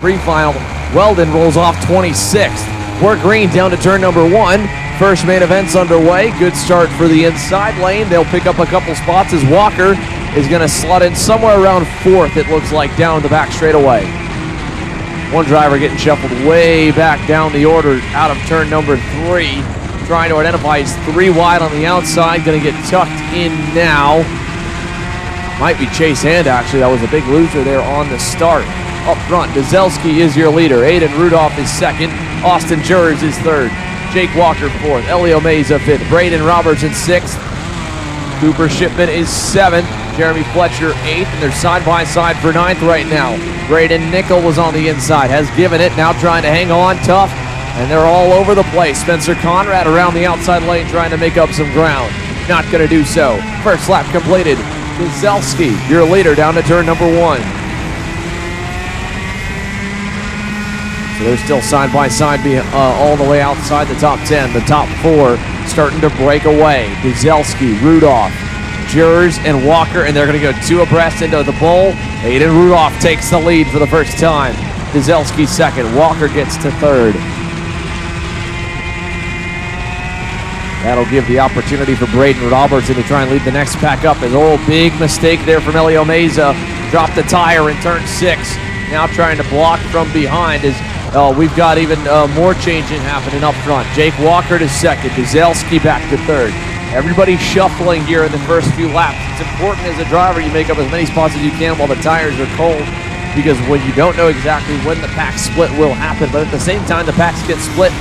Pre-final, Weldon rolls off 26th. We're green down to turn number 1. First main event's underway. Good start for the inside lane. They'll pick up a couple spots as Walker is going to slot in somewhere around 4th, it looks like, down the back straightaway. One driver getting shuffled way back down the order out of turn number 3. Trying to identify he's 3 wide on the outside. Going to get tucked in now. Might be Chase Hand, actually. That was a big loser there on the start. Up front, Dzelski is your leader. Aiden Rudolph is 2nd. Austin Jers is 3rd. Jake Walker 4th. Elio Meza 5th. Braden Robertson 6th. Cooper Shipman is 7th. Jeremy Fletcher 8th. And they're side by side for 9th right now. Braden Nickel was on the inside. Has given it. Now trying to hang on tough. And they're all over the place. Spencer Conrad around the outside lane trying to make up some ground. Not going to do so. First lap completed. Dzelski, your leader, down to turn number 1. So they're still side by side all the way outside the top 10. The top 4 starting to break away. Dzelski, Rudolph, Jers, and Walker, and they're going to go 2 abreast into the bowl. Aiden Rudolph takes the lead for the first time. Dzelski 2nd. Walker gets to 3rd. That'll give the opportunity for Braden Robertson to try and lead the next pack up. His old big mistake there from Elio Meza. Dropped the tire in turn 6. Now trying to block from behind as we've got even more changing happening up front. Jake Walker to 2nd. Dzelski back to 3rd. Everybody shuffling here in the first few laps. It's important as a driver you make up as many spots as you can while the tires are cold, because when you don't know exactly when the pack split will happen, but at the same time the packs get split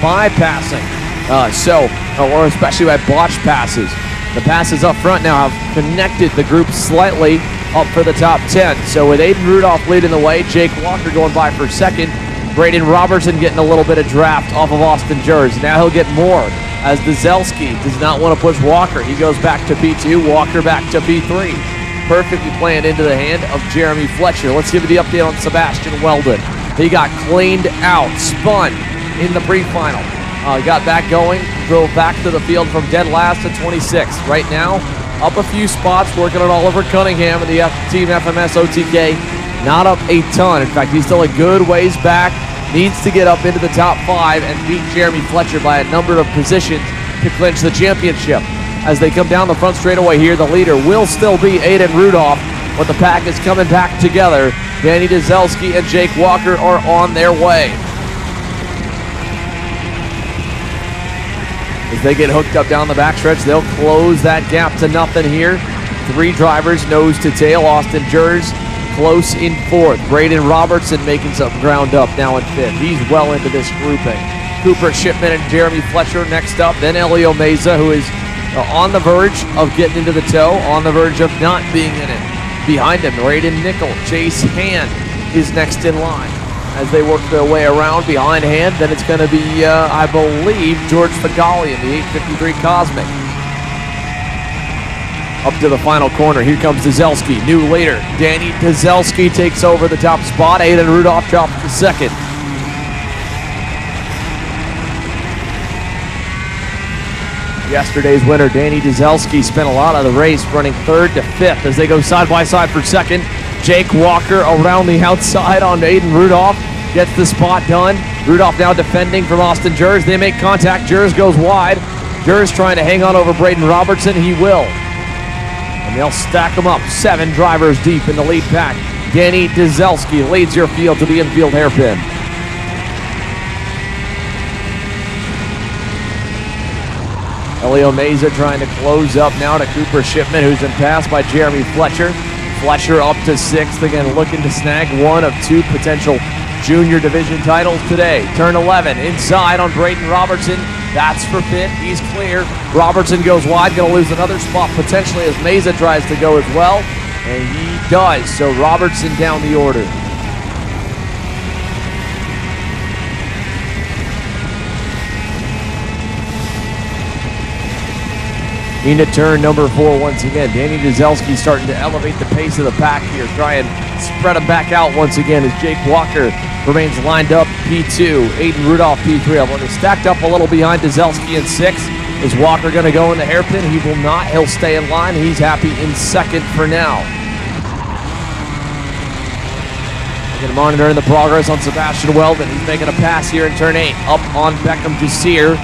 by passing. Or especially by botched passes. The passes up front now have connected the group slightly up for the top 10. So with Aiden Rudolph leading the way, Jake Walker going by for 2nd, Braden Robertson getting a little bit of draft off of Austin Jers. Now he'll get more as Dzelski does not want to push Walker. He goes back to P2, Walker back to P3. Perfectly planned into the hand of Jeremy Fletcher. Let's give you the update on Sebastian Weldon. He got cleaned out, spun in the pre-final. Got back going, drove back to the field from dead last to 26th. Right now, up a few spots, working on Oliver Cunningham and the Team FMS OTK. Not up a ton. In fact, he's still a good ways back. Needs to get up into the top 5 and beat Jeremy Fletcher by a number of positions to clinch the championship. As they come down the front straightaway here, the leader will still be Aiden Rudolph, but the pack is coming back together. Danny Dzelski and Jake Walker are on their way. As they get hooked up down the backstretch, they'll close that gap to nothing here. 3 drivers nose to tail. Austin Jers close in 4th. Braden Robertson making some ground up now in 5th. He's well into this grouping. Cooper Shipman and Jeremy Fletcher next up. Then Elio Meza, who is on the verge of getting into the tow, on the verge of not being in it. Behind him, Braden Nickel, Chase Hand is next in line. As they work their way around behind Hand, then it's going to be, I believe, George Fagali in the 853 Cosmic. Up to the final corner, here comes Dzelski, new leader. Danny Dzelski takes over the top spot. Aiden Rudolph drops to 2nd. Yesterday's winner, Danny Dzelski, spent a lot of the race running 3rd to 5th as they go side by side for 2nd. Jake Walker around the outside on Aiden Rudolph. Gets the spot done. Rudolph now defending from Austin Jers. They make contact. Jers goes wide. Jers trying to hang on over Braden Robertson. He will. And they'll stack them up. 7 drivers deep in the lead pack. Danny Dzelski leads your field to the infield hairpin. Elio Meza trying to close up now to Cooper Shipman, who's been passed by Jeremy Fletcher. Fletcher up to 6th, again looking to snag one of 2 potential junior division titles today. Turn 11, inside on Braden Robertson. That's for 5th, he's clear. Robertson goes wide, gonna lose another spot potentially as Meza tries to go as well. And he does, so Robertson down the order. Into turn number 4 once again. Danny Dzelski starting to elevate the pace of the pack here. Try and spread them back out once again as Jake Walker remains lined up P2. Aiden Rudolph P3. They're stacked up a little behind Dzelski in 6th. Is Walker going to go in the hairpin? He will not. He'll stay in line. He's happy in 2nd for now. Looking to monitor the progress on Sebastian Weldon. He's making a pass here in turn 8. Up on Beckham Jasir.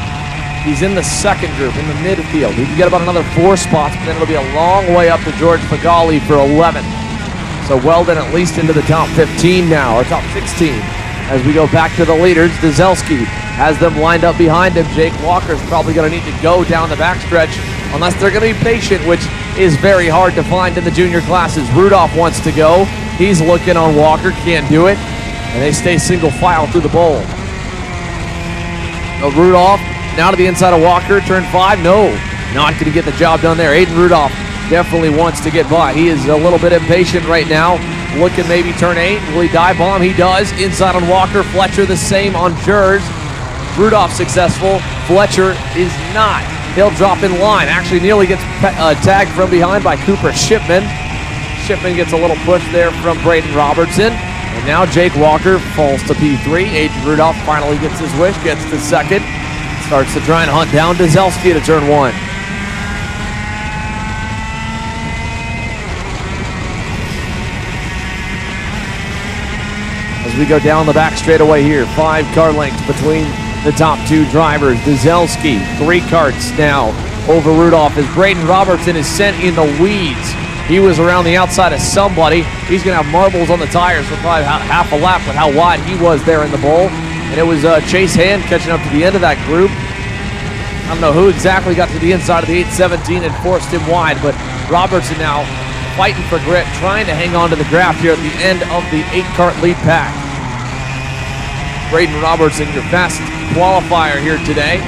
He's in the second group, in the midfield. He can get about another 4 spots, but then it'll be a long way up to George Fagali for 11th. So Weldon at least into the top 15 now, or top 16. As we go back to the leaders, Dzelski has them lined up behind him. Jake Walker's probably going to need to go down the backstretch unless they're going to be patient, which is very hard to find in the junior classes. Rudolph wants to go. He's looking on Walker, can't do it. And they stay single file through the bowl. So Rudolph now to the inside of Walker, turn 5. No, not going to get the job done there. Aiden Rudolph definitely wants to get by. He is a little bit impatient right now. Looking maybe turn 8. Will he dive bomb? He does. Inside on Walker. Fletcher the same on Jers. Rudolph successful. Fletcher is not. He'll drop in line. Actually nearly gets tagged from behind by Cooper Shipman. Shipman gets a little push there from Braden Robertson. And now Jake Walker falls to P3. Aiden Rudolph finally gets his wish, gets to second. Starts to try and hunt down Dzelski to turn 1. As we go down the back straightaway here, 5 car lengths between the top 2 drivers. Dzelski, 3 karts now over Rudolph as Braden Robertson is sent in the weeds. He was around the outside of somebody. He's going to have marbles on the tires for probably half a lap with how wide he was there in the bowl. And it was Chase Hand catching up to the end of that group. I don't know who exactly got to the inside of the 817 and forced him wide, but Robertson now fighting for grip, trying to hang on to the draft here at the end of the 8-kart lead pack. Braden Robertson, your fastest qualifier here today,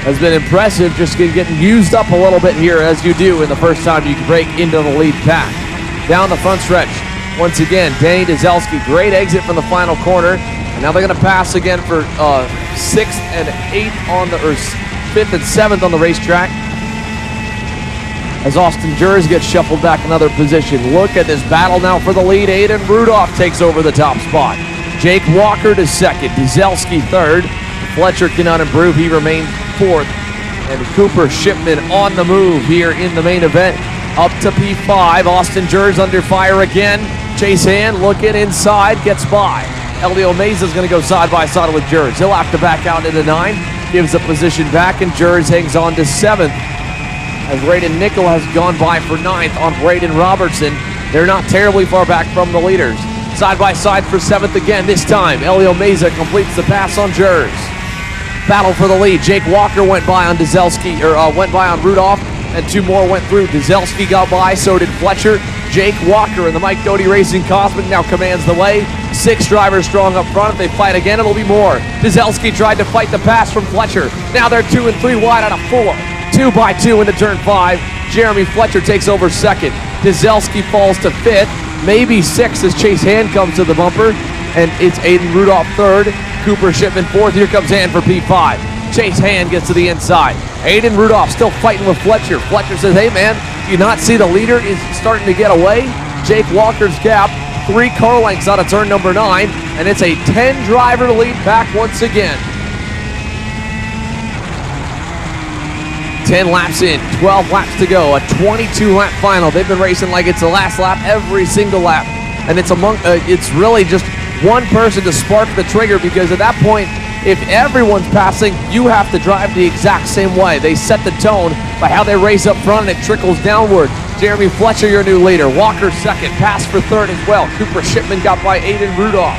has been impressive, just getting used up a little bit here as you do in the first time you break into the lead pack. Down the front stretch, once again, Danny Dzelski, great exit from the final corner, and now they're going to pass again for 6th and 8th on the, or 5th and 7th on the racetrack. As Austin Jers gets shuffled back another position. Look at this battle now for the lead. Aiden Rudolph takes over the top spot. Jake Walker to second. Dzelski third. Fletcher cannot improve. He remains 4th. And Cooper Shipman on the move here in the main event. Up to P5. Austin Jers under fire again. Chase Hand looking inside. Gets by. Elio Meza is going to go side by side with Jers. He'll have to back out into 9. Gives the position back. And Jers hangs on to 7th. As Braden Nickel has gone by for 9th on Braden Robertson. They're not terribly far back from the leaders. Side by side for 7th again. This time, Elio Meza completes the pass on Jers. Battle for the lead. Jake Walker went by on Dzelski, went by on Rudolph, and 2 more went through. Dzelski got by, so did Fletcher. Jake Walker and the Mike Doty Racing Cosmic now commands the way. 6 drivers strong up front. If they fight again, it'll be more. Dzelski tried to fight the pass from Fletcher. Now they're 2 and 3 wide out of 4. 2 by 2 into turn 5. Jeremy Fletcher takes over 2nd. Dzelski falls to 5th. Maybe 6th as Chase Hand comes to the bumper. And it's Aiden Rudolph 3rd. Cooper Shipman 4th. Here comes Hand for P5. Chase Hand gets to the inside. Aiden Rudolph still fighting with Fletcher. Fletcher says, hey man, do you not see the leader is starting to get away? Jake Walker's gap, 3 car lengths out of turn number 9. And it's a 10-driver lead back once again. 10 laps in, 12 laps to go, a 22-lap final. They've been racing like it's the last lap every single lap. And it's really just one person to spark the trigger, because at that point, if everyone's passing, you have to drive the exact same way. They set the tone by how they race up front, and it trickles downward. Jeremy Fletcher, your new leader. Walker 2nd, pass for 3rd as well. Cooper Shipman got by Aiden Rudolph.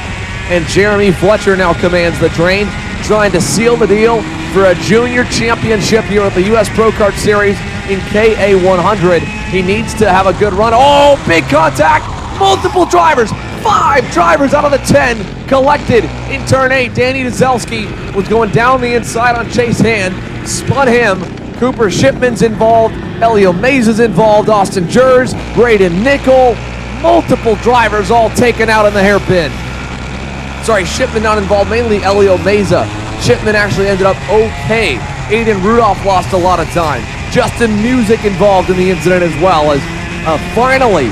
And Jeremy Fletcher now commands the train, trying to seal the deal for a junior championship here at the U.S. Pro Kart Series in KA100. He needs to have a good run. Oh, big contact! Multiple drivers! 5 drivers out of the 10 collected in turn 8. Danny Dzelski was going down the inside on Chase Hand. Spun him. Cooper Shipman's involved. Elio Meza's involved. Austin Jers, Braden Nickel. Multiple drivers all taken out in the hairpin. Sorry, Shipman not involved, mainly Elio Meza. Shipman actually ended up okay. Aiden Rudolph lost a lot of time. Justin Music involved in the incident as well, as finally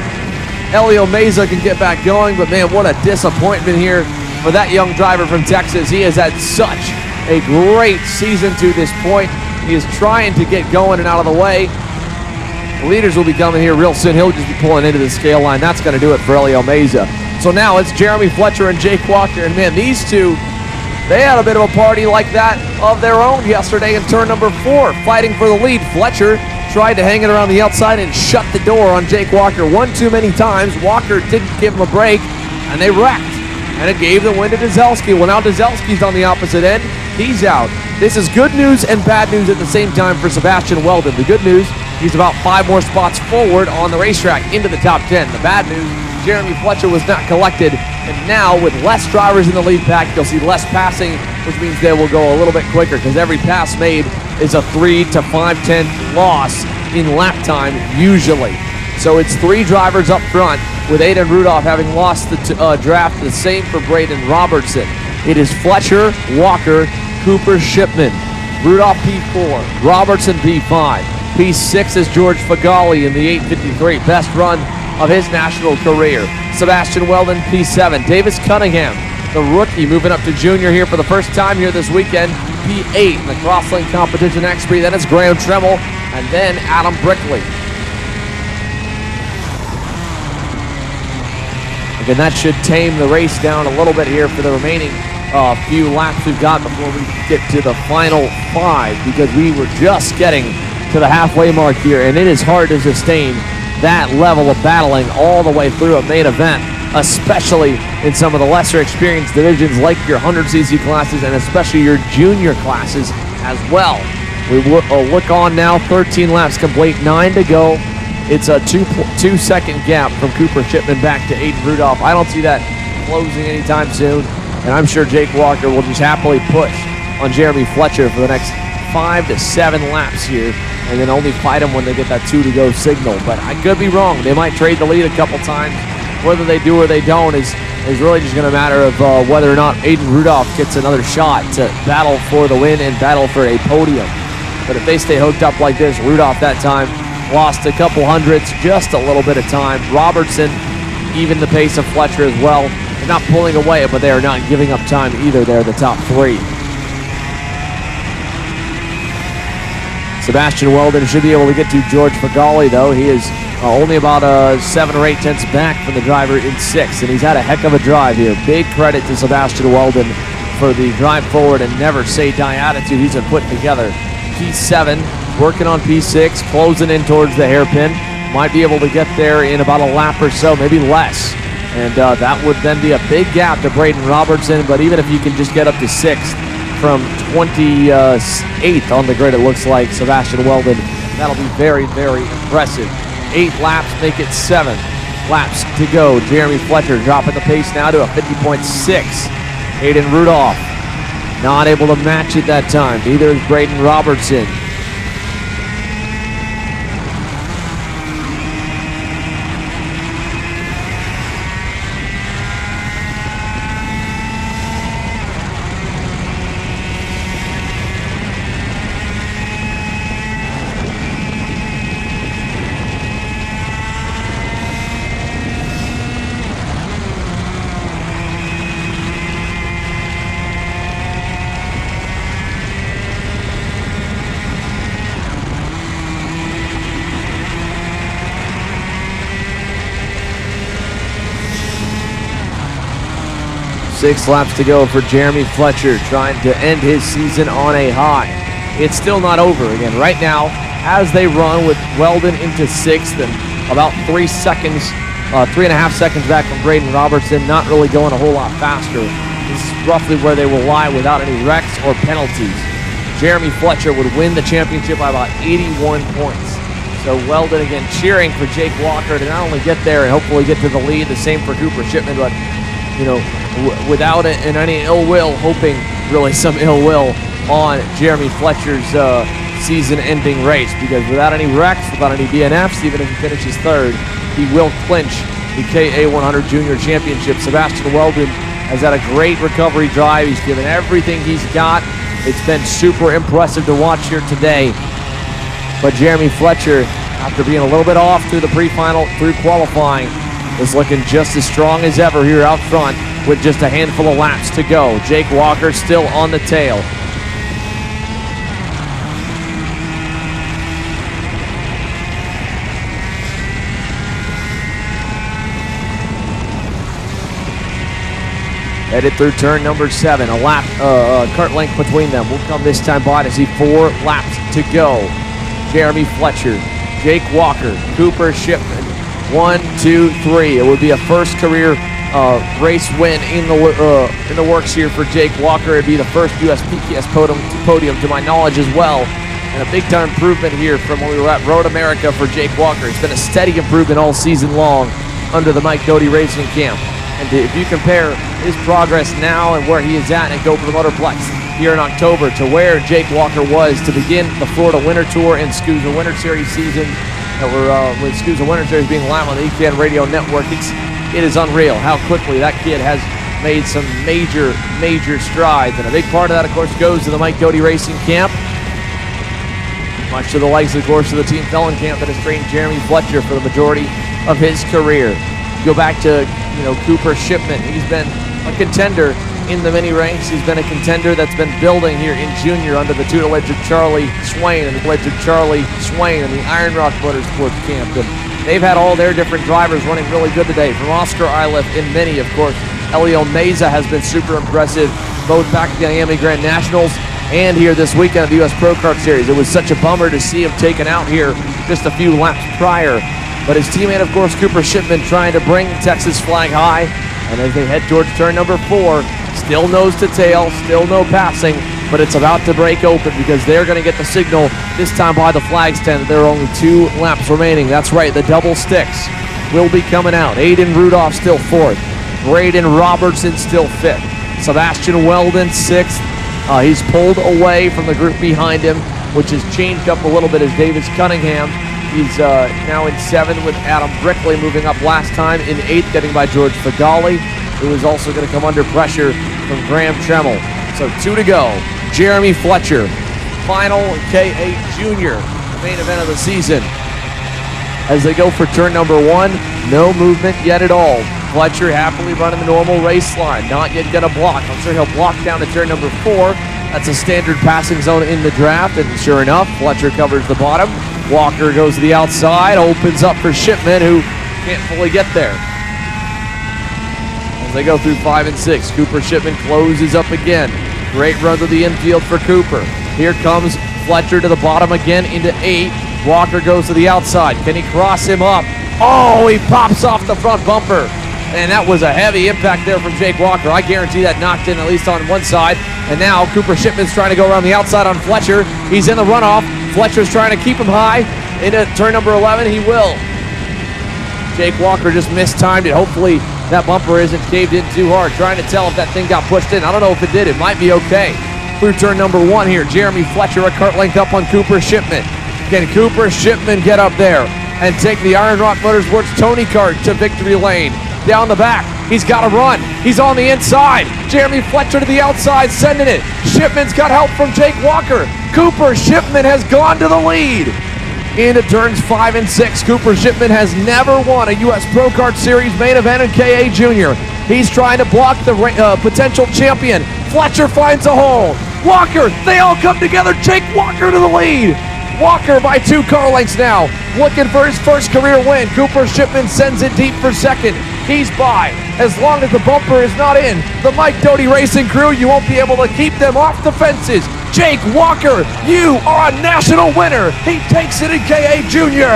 Elio Meza can get back going. But man, what a disappointment here for that young driver from Texas. He has had such a great season to this point. He is trying to get going and out of the way. The leaders will be coming here real soon. He'll just be pulling into the scale line. That's going to do it for Elio Meza. So So now it's Jeremy Fletcher and Jake Walker. And man, these two, they had a bit of a party like that of their own yesterday in turn number 4, fighting for the lead. Fletcher tried to hang it around the outside and shut the door on Jake Walker one too many times. Walker didn't give him a break, and they wrecked. And it gave the win to Dzelski. Well, now Dzelski's on the opposite end. He's out. This is good news and bad news at the same time for Sebastian Weldon. The good news, he's about 5 more spots forward on the racetrack into the top 10. The bad news, Jeremy Fletcher was not collected. And now with less drivers in the lead pack, you'll see less passing, which means they will go a little bit quicker because every pass made is a 3 to 5/10 loss in lap time usually. So it's 3 drivers up front, with Aiden Rudolph having lost the draft. The same for Braden Robertson. It is Fletcher, Walker, Cooper, Shipman. Rudolph P4, Robertson P5. P6 is George Fagali in the 8:53, best run of his national career. Sebastian Weldon P7. Davis Cunningham, the rookie, moving up to junior here for the first time here this weekend. P8 in the Crosslink Competition XP. Then it's Graham Tremmel, and then Adam Brickley. And that should tame the race down a little bit here for the remaining few laps we've got before we get to the final 5, because we were just getting to the halfway mark here, and it is hard to sustain that level of battling all the way through a main event, especially in some of the lesser experienced divisions like your 100cc classes and especially your junior classes as well. We look on now, 13 laps complete, 9 to go. It's a 2-second gap from Cooper Shipman back to Aiden Rudolph. I don't see that closing anytime soon, and I'm sure Jake Walker will just happily push on Jeremy Fletcher for the next 5 to 7 laps here, and then only fight him when they get that 2 to go signal. But I could be wrong. They might trade the lead a couple times. Whether they do or they don't is really just going to matter of whether or not Aiden Rudolph gets another shot to battle for the win and battle for a podium. But if they stay hooked up like this, Rudolph that time lost a couple hundredths, just a little bit of time. Robertson, even the pace of Fletcher as well. They're not pulling away, but they are not giving up time either. They're the top 3. Sebastian Weldon should be able to get to George Fagali, though. He is only about 7 or 8 tenths back from the driver in 6th, and he's had a heck of a drive here. Big credit to Sebastian Weldon for the drive forward and never say die attitude he's been putting together. P7, working on P6, closing in towards the hairpin. Might be able to get there in about a lap or so, maybe less. And that would then be a big gap to Braden Robertson, but even if you can just get up to 6th from 28th on the grid, it looks like Sebastian Weldon, that'll be very, very impressive. 8 laps make it 7 laps to go. Jeremy Fletcher dropping the pace now to a 50.6. Aiden Rudolph not able to match it that time. Neither is Braden Robertson. Six laps to go for Jeremy Fletcher, trying to end his season on a high. It's still not over. Again, right now, as they run with Weldon into 6th and about 3 seconds, 3.5 seconds back from Braden Robertson, not really going a whole lot faster. This is roughly where they will lie without any wrecks or penalties. Jeremy Fletcher would win the championship by about 81 points. So Weldon again cheering for Jake Walker to not only get there and hopefully get to the lead, the same for Cooper Shipman, but without it and any ill will, hoping really some ill will on Jeremy Fletcher's season-ending race, because without any wrecks, without any DNFs, even if he finishes 3rd, he will clinch the KA100 Junior Championship. Sebastian Weldon has had a great recovery drive. He's given everything he's got. It's been super impressive to watch here today. But Jeremy Fletcher, after being a little bit off through the pre-final, through qualifying, is looking just as strong as ever here out front with just a handful of laps to go. Jake Walker still on the tail. Headed through turn number 7. A lap, kart length between them. We'll come this time by to see 4 laps to go. Jeremy Fletcher, Jake Walker, Cooper Shipman. 1, 2, 3. It would be a first career race win in the works here for Jake Walker. It'd be the first USPKS podium to my knowledge as well. And a big-time improvement here from when we were at Road America for Jake Walker. It's been a steady improvement all season long under the Mike Doty Racing Camp. And if you compare his progress now and where he is at GoPro Motorplex here in October to where Jake Walker was to begin the Florida Winter Tour and SCUSA Winter Series season, that were with SCUSA Winter Series being live on the EKN Radio Network, it is unreal how quickly that kid has made some major strides. And a big part of that, of course, goes to the Mike Doty Racing Camp. Much to the likes, of course, of the Team Felon Camp that has trained Jeremy Fletcher for the majority of his career. Go back to Cooper Shipman. He's been a contender in the mini ranks. He's been a contender that's been building here in junior under the tutelage of Charlie Swain and the tutelage of Charlie Swain and the Iron Rock Motorsports Camp. And they've had all their different drivers running really good today. From Oscar Iliff in mini, of course, Elio Meza has been super impressive, both back at the Miami Grand Nationals and here this weekend at the US Pro Kart Series. It was such a bummer to see him taken out here just a few laps prior. But his teammate, of course, Cooper Shipman, trying to bring Texas flag high. And as they head towards turn number 4, still nose to tail, still no passing, but it's about to break open because they're going to get the signal this time by the flag stand that there are only 2 laps remaining. That's right, the double sticks will be coming out. Aiden Rudolph still 4th. Braden Robertson still 5th. Sebastian Weldon 6th. He's pulled away from the group behind him, which has changed up a little bit as Davis Cunningham. He's now in 7th with Adam Brickley moving up last time in 8th, getting by George Fagali, who is also going to come under pressure from Graham Tremmel. So 2 to go. Jeremy Fletcher, final K8 Junior, main event of the season. As they go for turn number 1, no movement yet at all. Fletcher happily running the normal race line, not yet going to block. I'm sure he'll block down to turn number 4. That's a standard passing zone in the draft, and sure enough, Fletcher covers the bottom. Walker goes to the outside, opens up for Shipman, who can't fully get there. As they go through 5 and 6, Cooper Shipman closes up again. Great run to the infield for Cooper. Here comes Fletcher to the bottom again into 8. Walker goes to the outside. Can he cross him up? Oh, he pops off the front bumper. And that was a heavy impact there from Jake Walker. I guarantee that knocked in at least on one side. And now Cooper Shipman's trying to go around the outside on Fletcher. He's in the runoff. Fletcher's trying to keep him high. Into turn number 11, he will. Jake Walker just mistimed it. Hopefully that bumper isn't caved in too hard. Trying to tell if that thing got pushed in. I don't know if it did. It might be okay. Through turn number 1 here, Jeremy Fletcher a kart length up on Cooper Shipman. Can Cooper Shipman get up there and take the Iron Rock Motorsports Tony kart to victory lane? Down the back, he's got to run. He's on the inside. Jeremy Fletcher to the outside, sending it. Shipman's got help from Jake Walker. Cooper Shipman has gone to the lead. Into turns 5 and 6, Cooper Shipman has never won a US Pro Kart Series main event in KA Junior. He's trying to block the potential champion. Fletcher finds a hole. Walker, they all come together. Jake Walker to the lead. Walker by 2 car lengths now, looking for his first career win. Cooper Shipman sends it deep for second. He's by. As long as the bumper is not in, the Mike Doty Racing crew, you won't be able to keep them off the fences. Jake Walker, you are a national winner. He takes it in KA Junior.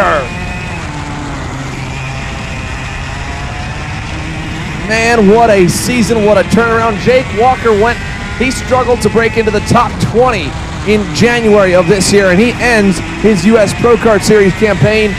Man, what a season, what a turnaround. Jake Walker he struggled to break into the top 20 in January of this year, and he ends his US Pro Kart Series campaign